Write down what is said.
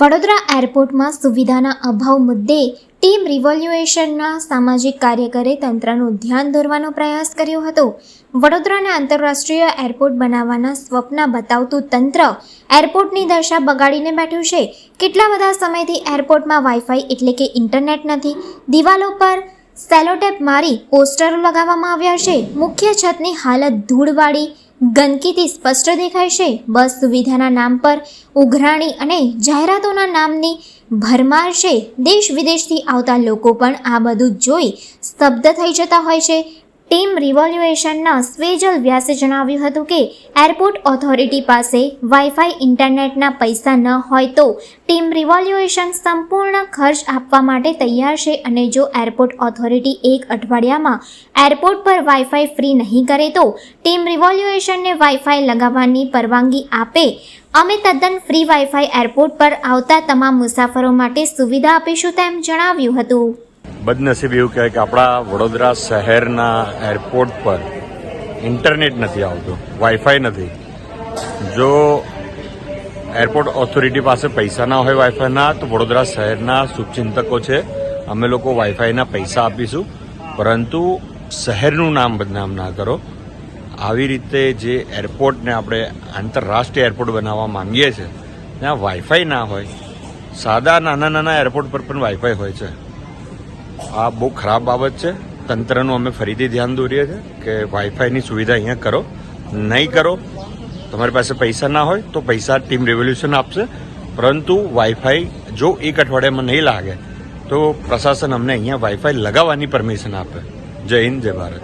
વડોદરા એરપોર્ટમાં સુવિધાના અભાવ મુદ્દે ટીમ રિવોલ્યુશનના સામાજિક કાર્યકરે તંત્રનું ધ્યાન દોરવાનો પ્રયાસ કર્યો હતો. વડોદરાને આંતરરાષ્ટ્રીય એરપોર્ટ બનાવવાના સ્વપ્ન બતાવતું તંત્ર એરપોર્ટની દશા બગાડીને બેઠું છે. કેટલા બધા સમયથી એરપોર્ટમાં વાઈફાઈ એટલે કે ઇન્ટરનેટ નથી. દિવાલો પર સેલોટેપ મારી પોસ્ટરો લગાવવામાં આવ્યા છે. મુખ્ય છતની હાલત ધૂળવાળી ગંદકીથી સ્પષ્ટ દેખાય છે. બસ સુવિધાના નામ પર ઉઘરાણી અને જાહેરાતોના નામની ભરમાર છે. દેશ વિદેશથી આવતા લોકો પણ આ બધું જોઈ સ્તબ્ધ થઈ જતા હોય છે. ટીમ રિવોલ્યુશનના સ્વેજલ વ્યાસે જણાવ્યું હતું કે એરપોર્ટ ઓથોરિટી પાસે વાઈફાઈ ઇન્ટરનેટના પૈસા ન હોય તો ટીમ રિવોલ્યુશન સંપૂર્ણ ખર્ચ આપવા માટે તૈયાર છે અને જો એરપોર્ટ ઓથોરિટી એક અઠવાડિયામાં એરપોર્ટ પર વાઈફાઈ ફ્રી નહીં કરે તો ટીમ રિવોલ્યુશનને વાઈફાઈ લગાવવાની પરવાનગી આપે. અમે તદ્દન ફ્રી વાઈફાઈ એરપોર્ટ પર આવતા તમામ મુસાફરો માટે સુવિધા આપીશું તેમ જણાવ્યું હતું. બદનસીબ એવું કહેવાય કે આપણા વડોદરા શહેરના એરપોર્ટ પર ઇન્ટરનેટ નથી આવતું, વાઈફાઈ નથી. જો એરપોર્ટ ઓથોરિટી પાસે પૈસા ના હોય વાઈફાઈના તો વડોદરા શહેરના શુભચિંતકો છે, અમે લોકો વાઈફાઈના પૈસા આપીશું, પરંતુ શહેરનું નામ બદનામ ના કરો. આવી રીતે જે એરપોર્ટને આપણે આંતરરાષ્ટ્રીય એરપોર્ટ બનાવવા માંગીએ છીએ ત્યાં વાઈફાઈ ના હોય. સાદા નાના એરપોર્ટ પર પણ વાઈફાઈ હોય છે. આ બહુ ખરાબ બાબત છે. તંત્રનું અમે ફરીથી ધ્યાન દોરીએ છીએ કે વાઈફાઈની સુવિધા અહીંયા કરો. નહીં કરો, તમારી પાસે પૈસા ના હોય તો પૈસા ટીમ રિવોલ્યુશન આપશે, પરંતુ વાઈફાઈ જો એક અઠવાડિયામાં નહીં લાગે તો પ્રશાસન અમને અહીંયા વાઈફાઈ લગાવવાની પરમિશન આપે. જય હિન્દ, જય ભારત.